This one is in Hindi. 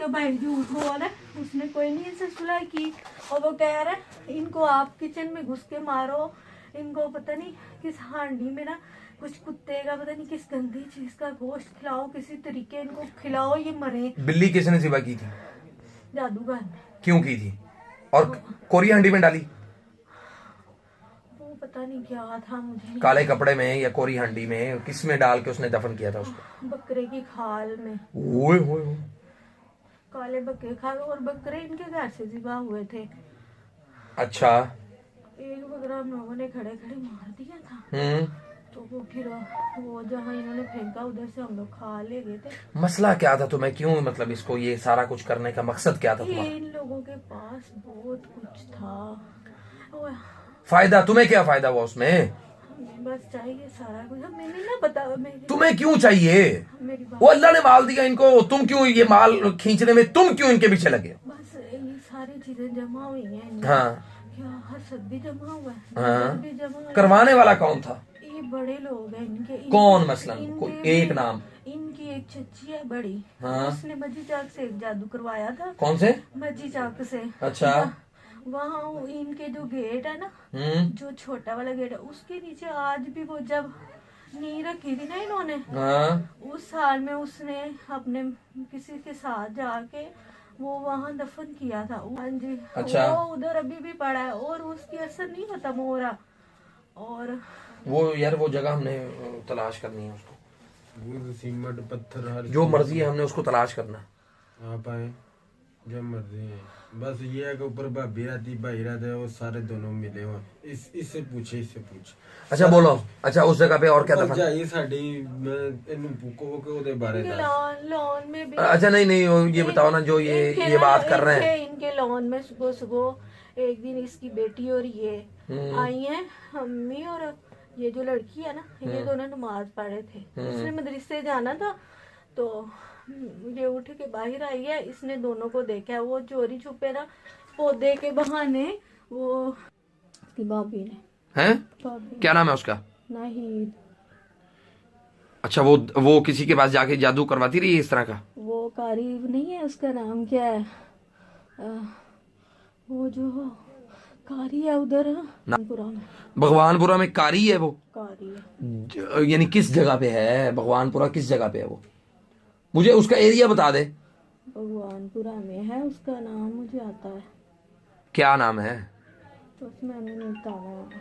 उसका भाई झूठ बोल रहा है, उसने कोई नहीं इनसे सुलह की। और वो कह रहा है इनको आप किचन में घुस के मारो, इनको पता नहीं किस हांडी में ना कुछ कुत्ते का पता नहीं किस गंदी चीज का गोश्त खिलाओ, किसी तरीके इनको खिलाओ ये मरे। बिल्ली किसने सिवा की थी? जादूगर ने। क्यों की थी? और कोरी हंडी में डाली? वो पता नहीं क्या था, मुझे नहीं काले कपड़े में या कोरी हंडी में, किस में डाल के उसने दफन किया था उसको? बकरे की खाल में। ओए होए होए। काले बकरे खाल, और बकरे इनके घर से ज़िबा हुए थे। अच्छा। एक बकरा हम लोगों ने खड़े खड़े मार दिया था, तो वो फिर वो जहाँ इन्होंने फेंका उधर से हम लोग खा ले गए थे। मसला क्या था तुम्हें, क्यों मतलब इसको ये सारा कुछ करने का मकसद क्या था ये तुम्हारा? इन लोगों के पास बहुत कुछ था, और फायदा तुम्हें क्या फायदा हुआ उसमें? हमें बस चाहिए सारा कुछ। अब मैंने ना बता, मेरी तुम्हें क्यों चाहिए? मेरी बात, वो अल्लाह ने माल दिया इनको, तुम क्यों ये माल खींचने में तुम क्यों इनके पीछे लगे? बस ये सारी चीजें जमा हुई हैं इनमें। हाँ क्या हसद भी जमा हुआ है, हाँ। हसद भी जमा है। करवाने वाला कौन था? ये बड़े लोग हैं इनके। कौन मसलन? इनके कोई एक नाम? इनकी एक चच्ची है बड़ी, हाँ। उसने मजी चाक से एक जादू करवाया था। कौन से? मजी चाक से। अच्छा। वहाँ इनके जो गेट है ना, जो छोटा वाला गेट है, उसके नीचे आज भी वो जब नींव रखी थी ना इन्होंने, हाँ। उस साल में उसने अपने किसी के साथ जाके वो वहाँ दफन किया था। हाँ जी। अच्छा। वो उधर अभी भी पड़ा है और उसकी असर नहीं खत्म हो रहा। और वो यार वो जगह हमने तलाश करनी है उसको, वो सीमेंट पत्थर हर जो मर्जी है हमने उसको तलाश करना। आप आए जब मर्जी है। बस ये है कि ऊपर भाभी रहती भाई रहते हैं, वो सारे दोनों मिले हुए। इससे पूछे, इससे पूछ। अच्छा बोलो। अच्छा उस जगह पे और क्या दफन? जाइए साड़ी इन्हू पूको के ओदे बारे इनके दस। लॉन में भी, अच्छा नहीं नहीं, ये बताओ ना जो ये बात कर रहे हैं। इनके लॉन में सुबह सुबह एक दिन इसकी बेटी और ये आई हैं, अम्मी और ये जो लड़की है ना, ये दोनों नमाज पढ़ रहे थे। इसने मदरसे जाना था, तो ये उठ के बाहर आई है, इसने दोनों को देखा। वो चोरी छुपे ना पौधे के बहाने वो इसकी भाभी ने, हैं? भाभी क्या नाम है उसका? नाहिद। अच्छा वो किसी के पास जाके जादू करवाती रही है इस तरह का? वो कारी नहीं है, उसका नाम क्या है, वो जो कारी है उधर पुरा में। भगवानपुरा में कारी है वो? कारी है। यानी किस जगह पे है भगवानपुरा, किस जगह पे है वो? मुझे उसका एरिया बता दे। भगवानपुरा में है, उसका नाम मुझे आता है, क्या नाम है? तो उसमें मैंने बताया।